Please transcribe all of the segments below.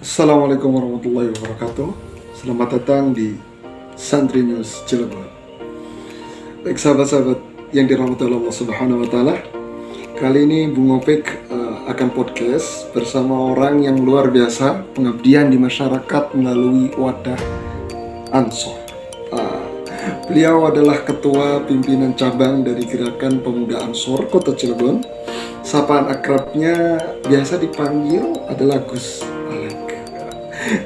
Assalamualaikum warahmatullahi wabarakatuh. Selamat datang di Santri News Cilegon. Baik sahabat-sahabat yang dirahmati Allah Subhanahu wa taala. Kali ini Bung Opik akan podcast bersama orang yang luar biasa, pengabdian di masyarakat melalui wadah Ansor. Beliau adalah ketua pimpinan cabang dari Gerakan Pemuda Ansor Kota Cilegon. Sapaan akrabnya biasa dipanggil adalah Gus Alek.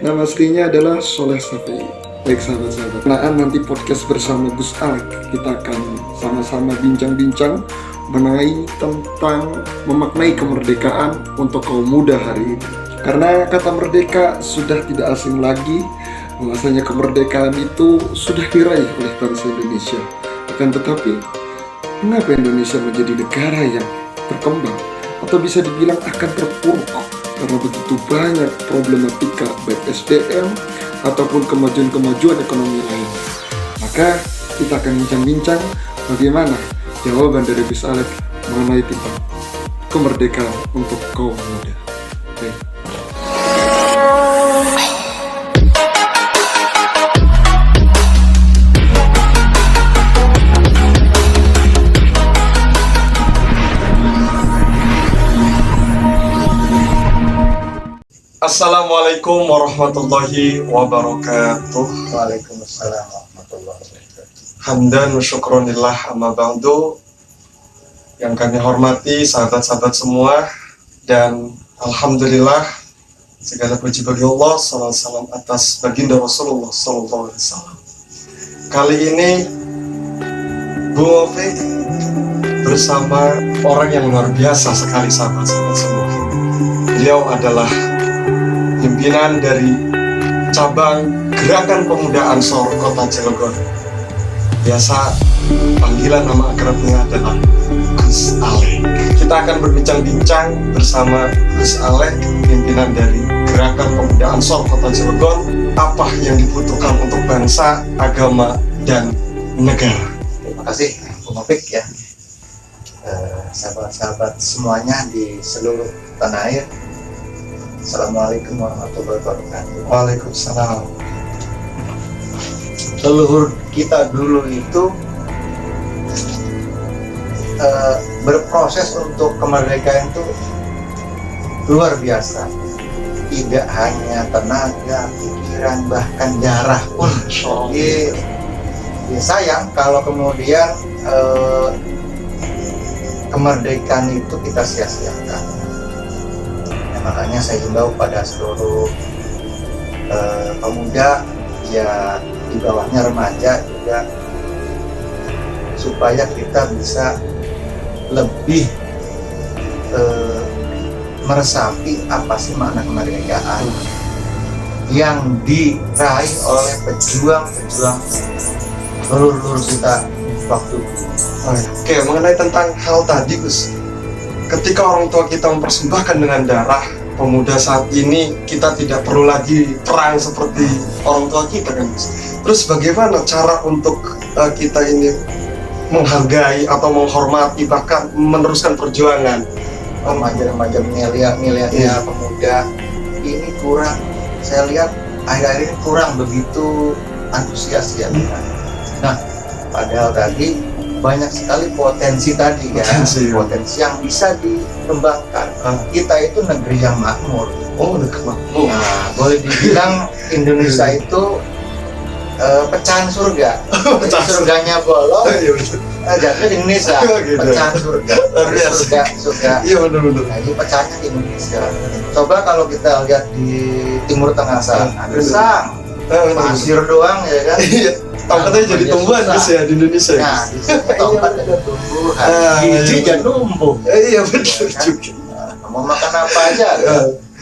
Nama aslinya adalah Soleh Safi. Baik sahabat-sahabat, nanti podcast bersama Gus Alek, kita akan sama-sama bincang-bincang mengenai tentang memaknai kemerdekaan untuk kaum muda hari ini. Karena kata merdeka sudah tidak asing lagi, bahwasanya kemerdekaan itu sudah diraih oleh bangsa Indonesia. Akan tetapi, mengapa Indonesia menjadi negara yang berkembang atau bisa dibilang akan terpuruk karena begitu banyak problematika baik SDM ataupun kemajuan-kemajuan ekonomi lain. Maka kita akan bincang-bincang bagaimana jawaban dari Gus Alek mengenai tentang kemerdekaan untuk kaum muda. Baik. Assalamualaikum warahmatullahi wabarakatuh. Waalaikumsalam warahmatullahi wabarakatuh. Hamdan wa syukronillah amma ba'du. Yang kami hormati sahabat-sahabat semua, dan alhamdulillah segala puji bagi Allah, salawat salam atas baginda Rasulullah sallallahu alaihi wasallam. Kali ini Bung Opik bersama orang yang luar biasa sekali sahabat-sahabat semua. Beliau adalah pimpinan dari cabang Gerakan Pemuda Ansor Kota Cilegon. Biasa panggilan nama akrabnya adalah Gus Alek. Kita akan berbincang-bincang bersama Gus Alek, pimpinan dari Gerakan Pemuda Ansor Kota Cilegon, apa yang dibutuhkan untuk bangsa, agama, dan negara. Terima kasih Bung Opik ya. Sahabat-sahabat semuanya di seluruh tanah air. Assalamualaikum warahmatullahi wabarakatuh. Waalaikumsalam. Leluhur kita dulu itu berproses untuk kemerdekaan itu luar biasa. Tidak hanya tenaga, pikiran, bahkan darah pun. Jadi sayang kalau kemudian kemerdekaan itu kita sia-siakan. Makanya saya himbau pada seluruh pemuda ya di bawahnya remaja juga, supaya kita bisa lebih meresapi apa sih makna kemerdekaan yang diraih oleh pejuang-pejuang leluhur kita waktu itu. Oke, mengenai tentang hal tadi Gus, ketika orang tua kita mempersembahkan dengan darah, pemuda saat ini kita tidak perlu lagi perang seperti orang tua kita kan. Terus bagaimana cara untuk kita ini menghargai atau menghormati bahkan meneruskan perjuangan Remaja-remaja milenial pemuda ini kurang, saya lihat akhir-akhir ini kurang begitu antusias ya. Nah, padahal tadi banyak sekali potensi tadi potensi yang bisa dikembangkan. Kita itu negeri yang makmur. Negeri makmur. Nah, boleh dibilang Indonesia itu pecahan surga. Surganya bolong, jatuhnya di Indonesia. Pecahan surga. Surga. Iya benar-benar. Nah, ini pecahannya di Indonesia. Coba kalau kita lihat di Timur Tengah sana, gersang, pasir doang ya kan. Tongkatnya jadi tumbuhan Gus ya di Indonesia. Nah, di sini tongkat ada tumbuhan, biji jadi numbuh. Iya benar juga. Mau makan apa aja.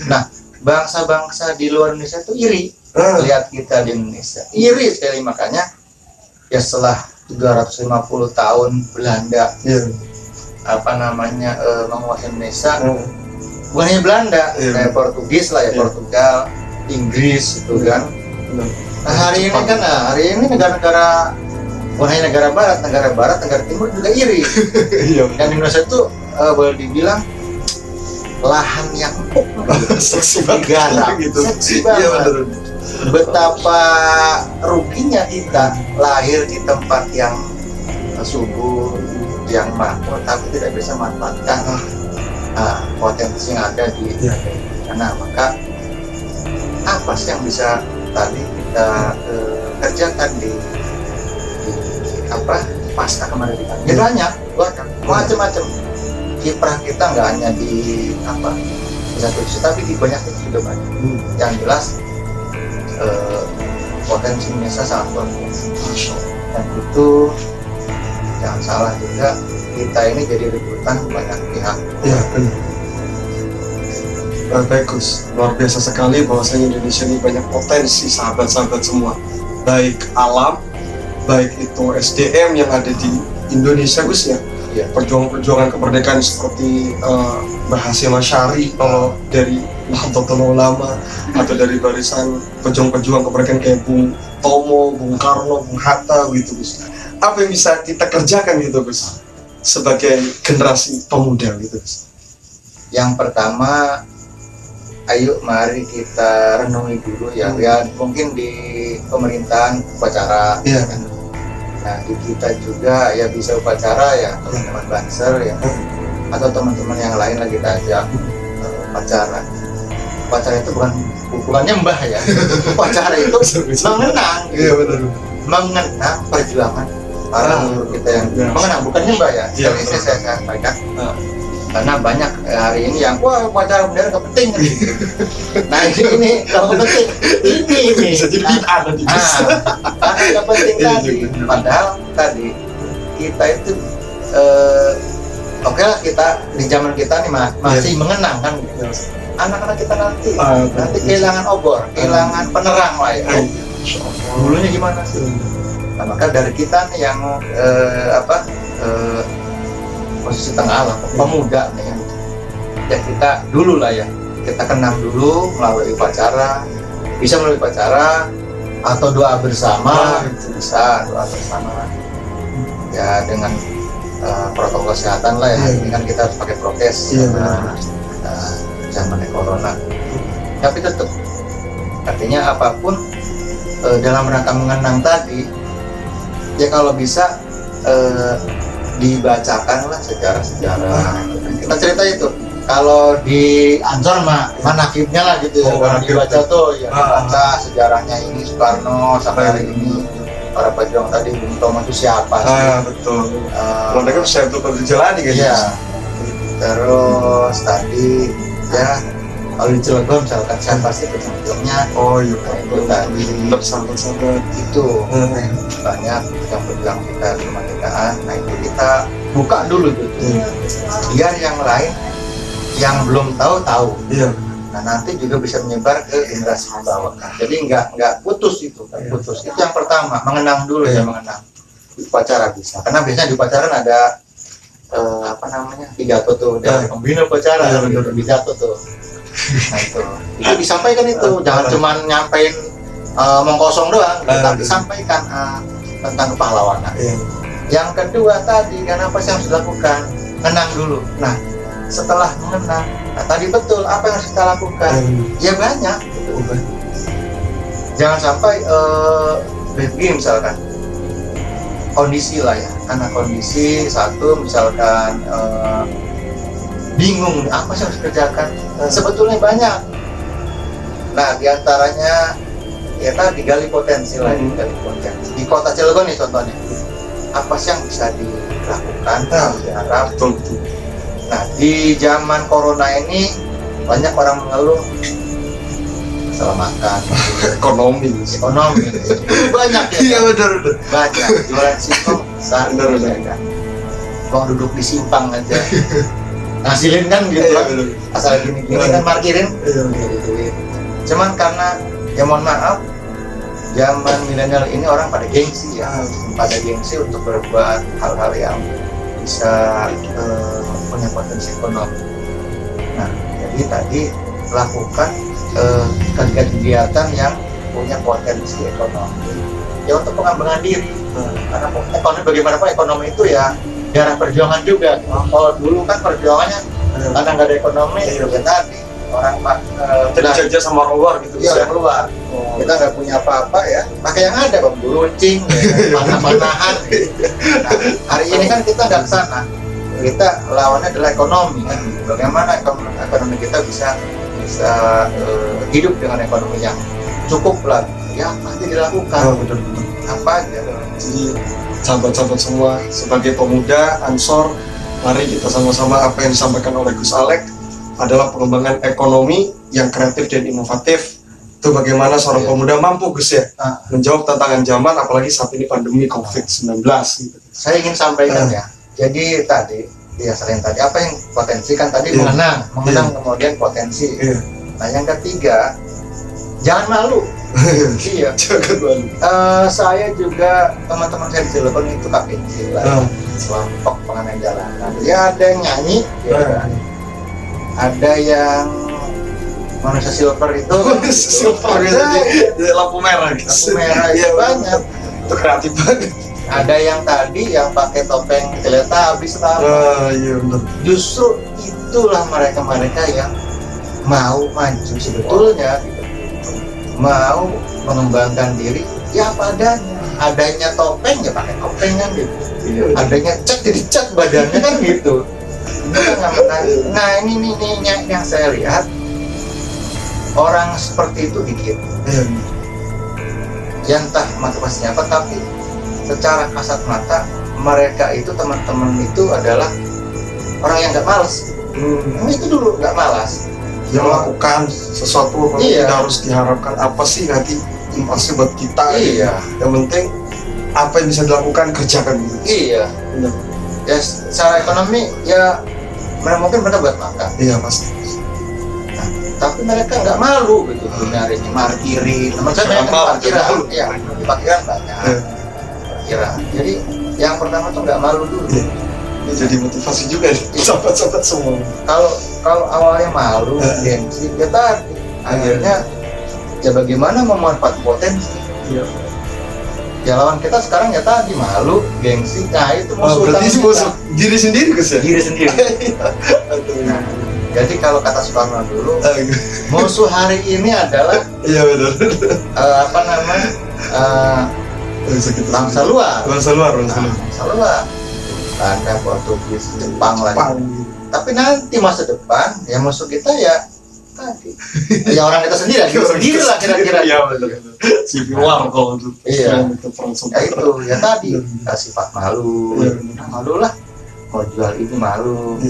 Nah, bangsa-bangsa di luar Indonesia itu iri lihat kita di Indonesia. Iri sekali, makanya ya setelah 350 tahun Belanda menguasai Indonesia, bukan hanya Belanda, kayak Portugis lah ya, Portugal, Inggris itu kan. Nah, hari ini negara-negara, bukan hanya negara barat, negara timur juga iri. Dan Indonesia itu boleh dibilang lahan yang empuk Seksi banget digarap, gitu. seksi Iya banget. benar. Betapa ruginya kita lahir di tempat yang subur, yang makmur, tapi tidak bisa manfaatkan potensi yang ada di Iya. sana. Maka apa sih yang bisa tadi kita kerjakan di pasca kemerdekaan? Ya banyak, macam-macam. Kiprah kita nggak hanya di satu sisi, tapi di banyak itu juga banyak. Yang jelas potensi Indonesia sangat luar biasa. Dan itu jangan salah juga, kita ini jadi rebutan banyak pihak. Iya benar. Bagus, luar biasa sekali bahwasanya Indonesia ini banyak potensi sahabat-sahabat semua, baik alam, baik itu SDM yang ada di Indonesia Gus ya. Iya. Perjuangan kemerdekaan seperti Mbah Hasyim Asy'ari kalau dari Nahdlatul Ulama, atau dari barisan pejuang-pejuang kemerdekaan kayak Bung Tomo, Bung Karno, Bung Hatta gitu Gus. Apa yang bisa kita kerjakan gitu Gus sebagai generasi pemuda gitu Gus? Yang pertama, ayo mari kita renungi dulu ya. Ya mungkin di pemerintahan upacara. Iya. Nah di kita juga ya bisa upacara ya, teman-teman Banser ya, atau teman-teman yang lain lagi kita ajak upacara. Upacara itu bukan nyembah ya. Upacara itu mengenang, Iya benar. mengenang perjuangan para leluhur kita yang Iya. mengenang, bukan nyembah ya. Iya, Jadi betul. saya sampaikan. Karena banyak hari ini yang wah upacara bendera nggak penting. Nah ini kalau penting ini Bisa jadi bid'ah nanti Gus. karena nggak penting Iya tadi. juga. Padahal tadi kita itu oke lah, kita di zaman kita nih masih mengenang kan gitu. Anak-anak kita nanti kehilangan obor, kehilangan penerang lah ya. Dulunya gimana sih? Nah, maka dari kita nih yang posisi tengah lah, pemuda nih ya kita dulu lah ya, kita kenang dulu melalui upacara, bisa melalui upacara atau doa bersama, bisa doa bersama ya dengan protokol kesehatan lah ya. Ini kan kita harus pakai prokes zamannya corona, tapi tetap artinya apapun dalam rangka mengenang tadi ya, kalau bisa dibacakanlah sejarah-sejarah. Kita cerita itu kalau di Ancol manakibnya lah gitu ya. Kalau dibaca tuh ya, baca sejarahnya ini Soekarno sampai hari ini, para pejuang tadi Bung Tomo itu siapa sih? Betul. Mereka bisa untuk berjalan kan? Iya. Terus tadi ya kalau di Cilegon misalkan siapa sih pejuangnya? Oh iya. Nah, itu tadi Sahabat-sahabat itu banyak yang berjuang kita di kemerdekaan. Nah itu kita buka dulu gitu, biar yang lain yang belum tahu. Iya. Nah nanti juga bisa menyebar ke generasi bawah. Jadi nggak putus itu, putus. Itu yang pertama, mengenang dulu ya, mengenang. Di upacara bisa, karena biasanya di upacara kan ada pidato tuh dari pembina upacara, pidato tuh. Nah itu disampaikan itu, jangan cuma nyampein omong kosong doang, tapi sampaikan tentang kepahlawanan. Yang kedua tadi, kenapa sih yang harus dilakukan? Mengenang dulu. Nah setelah mengenang, nah tadi betul apa yang harus kita lakukan? Ya banyak gitu. Jangan sampai begini misalkan kondisi lah ya, karena kondisi satu misalkan bingung apa sih harus kerjakan, sebetulnya banyak. Nah diantaranya ya tadi gali potensi lah, gali potensi. Di kota Cilegon nih contohnya, apa sih yang bisa dilakukan? Diharap. Nah di zaman corona ini banyak orang mengeluh masalah makan, Ekonomi banyak ya. Iya benar. Banyak jualan singkong sadar kan. Kok duduk di simpang aja ngasilin kan gitu kan, asal gini kan parkirin gitu. Cuman karena ya mohon maaf, zaman milenial ini orang pada gengsi ya, pada gengsi untuk berbuat hal-hal yang bisa punya potensi ekonomi. Nah jadi tadi lakukan kegiatan yang punya potensi ekonomi ya, untuk pengembangan diri. Karena ekonomi bagaimanapun ekonomi itu ya darah perjuangan juga. Kalau dulu kan perjuangannya Karena nggak ada ekonomi, ya tadi orang Jadi jajan sama orang luar gitu. iya orang luar. Kita nggak punya apa-apa ya, pakai yang ada, bambu runcing, panah-panahan. Nah, hari ini kan kita nggak ke sana. Kita lawannya adalah ekonomi kan. Bagaimana ekonomi kita bisa hidup dengan ekonomi yang cukup lah. Ya pasti dilakukan. Betul. Apa aja. Jadi sahabat-sahabat semua, sebagai pemuda Ansor, mari kita sama-sama apa yang disampaikan oleh Gus Alek adalah pengembangan ekonomi yang kreatif dan inovatif. Itu bagaimana seorang pemuda mampu, Gus ya, menjawab tantangan zaman, apalagi saat ini pandemi COVID-19 gitu. Saya ingin sampaikan ya. Jadi tadi, ya selain tadi apa yang potensi kan tadi mengenang kemudian potensi. Nah yang ketiga, jangan malu. Iya. Jangan malu. Saya juga teman-teman saya di Cilegon itu KPJ lah, kelompok pengamen jalanan. Ya ada yang nyanyi, ya, ada yang manusia silver itu. Silver gitu, jadi lampu merah gitu. Lampu merah itu banyak. Itu kreatif banget. Ada yang tadi yang pakai topeng Teletubbies lah. Iya benar. Justru itulah mereka-mereka yang mau maju sebetulnya, gitu. Mau mengembangkan diri ya padanya. Adanya topeng ya pakai topeng kan gitu. Adanya cat jadi cat badannya kan gitu. Nah ini yang saya lihat orang seperti itu dikit. Ya entah motivasinya apa, tapi secara kasat mata mereka itu teman-teman itu adalah orang yang nggak malas. Itu dulu nggak malas. Dia melakukan sesuatu yang tidak harus diharapkan apa sih nanti impulsif buat kita. Iya. Yang penting apa yang bisa dilakukan kerjakan gitu. Iya. Benar. Ya secara ekonomi ya mungkin mereka buat makan. Iya pasti. Nah, tapi mereka nggak malu gitu nyarinya parkirin. Teman saya banyak parkiran. Iya. Parkiran banyak. Parkiran. Jadi yang pertama tuh nggak malu dulu. Ini jadi motivasi juga nih sahabat-sahabat semua. Kalau awalnya malu, gengsi, ya tadi akhirnya ya bagaimana memanfaatkan potensi. Ya lawan kita sekarang ya tadi malu, gengsi, nah itu musuh utama berarti musuh diri sendiri Gus ya? diri sendiri. Nah, jadi kalau kata Soekarno dulu, musuh hari ini adalah apa namanya bangsa luar. Bangsa luar. Belanda, Portugis, Jepang lagi. Tapi nanti masa depan ya musuh kita ya tadi. Ya orang kita sendiri, sendiri lah kira-kira. Iya benar. Si luar kalau itu. Iya. Ya itu ya tadi sifat malu. Malu lah. Mau jual ini malu.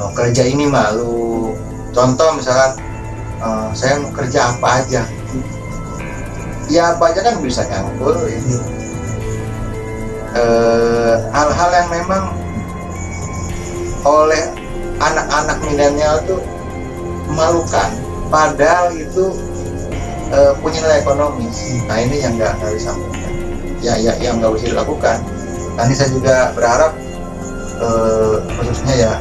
Mau kerja ini malu. Contoh misalkan saya mau kerja apa aja. Ya apa aja kan bisa nyangkul. Hal-hal yang memang oleh anak-anak milenial tuh memalukan, padahal itu punya nilai ekonomis. Nah ini yang nggak disampaikan, yang nggak bisa dilakukan. Nanti saya juga berharap khususnya ya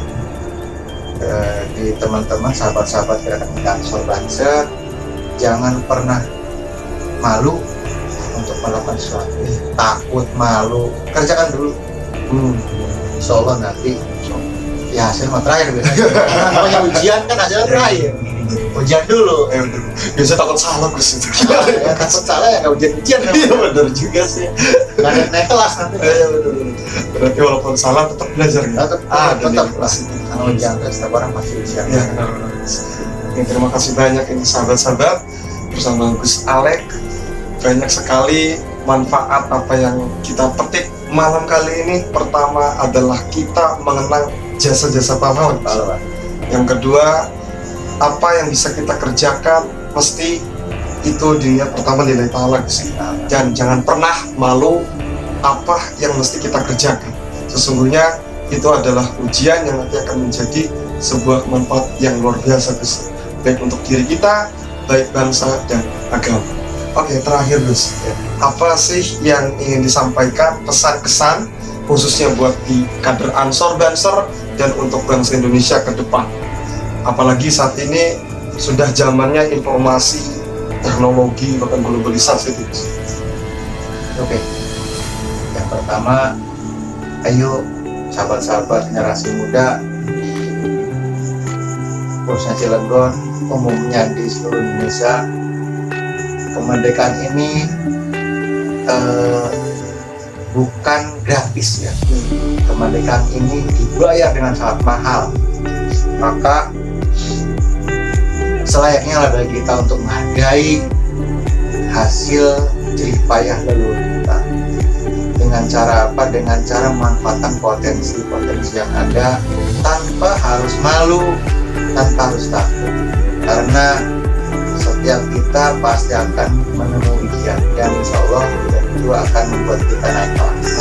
di teman-teman sahabat-sahabat gerakan Ansor Banser jangan pernah malu untuk melakukan sesuatu, takut, malu, kerjakan dulu. Insya Allah nanti ya hasil mah terakhir biasanya. Namanya ujian kan hasilnya terakhir. Ujian dulu. Biasa takut salah Gus itu. Ya, takut salah ya nggak ujian. Iya benar juga sih. Nggak naik kelas nanti. Iya benar. Berarti walaupun salah tetap belajar ya. Tetap lah. Karena ujian setiap orang pasti ujian. Ya benar. Terima kasih banyak ini sahabat-sahabat bersama Gus Alek. Banyak sekali manfaat apa yang kita petik malam kali ini. Pertama adalah kita mengenang jasa-jasa pahlawan. Yang kedua, apa yang bisa kita kerjakan mesti itu dirinya pertama nilai ta'ala. Dan jangan pernah malu apa yang mesti kita kerjakan. Sesungguhnya itu adalah ujian yang nanti akan menjadi sebuah manfaat yang luar biasa, baik untuk diri kita, baik bangsa dan agama. Oke, terakhir Gus, apa sih yang ingin disampaikan pesan-kesan khususnya buat di kader Ansor Banser dan untuk bangsa Indonesia ke depan? Apalagi saat ini sudah zamannya informasi, teknologi, bahkan globalisasi. Oke. Yang pertama, ayo sahabat-sahabat generasi muda khususnya Cilegon, umumnya di seluruh Indonesia, kemerdekaan ini bukan gratis ya. Kemerdekaan ini dibayar dengan sangat mahal. Maka selayaknya lah bagi kita untuk menghargai hasil jerih payah leluhur kita. Dengan cara apa? Dengan cara memanfaatkan potensi-potensi yang ada tanpa harus malu, tanpa harus takut. Karena setiap kita pasti akan menemui yang insya Allah itu akan membuat kita naik kelas.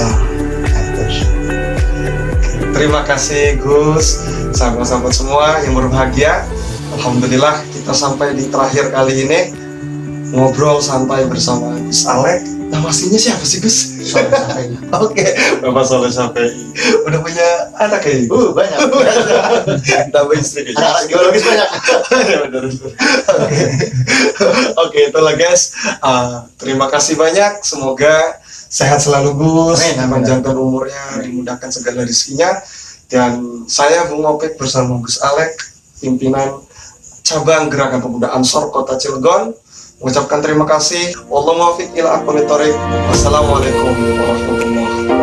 Terima kasih Gus, sahabat-sahabat semua yang berbahagia. Alhamdulillah kita sampai di terakhir kali ini ngobrol santai bersama Gus Alek. Nama aslinya siapa sih Gus? Oke, Bapak Soleh Syafei. Udah punya anak ya? Banyak. Tambah istri kayaknya. Anak geologis banyak. Ya, benar. Oke, itulah guys. Terima kasih banyak. Semoga sehat selalu Gus, Amin, amin. panjangkan umurnya, dimudahkan segala rezekinya. Dan saya Bung Opik bersama Gus Alek, pimpinan cabang Gerakan Pemuda Ansor Kota Cilegon, mengucapkan terima kasih. Wallahu muwaffiq ila aqwamit thoriq. Wassalamualaikum warahmatullahi wabarakatuh.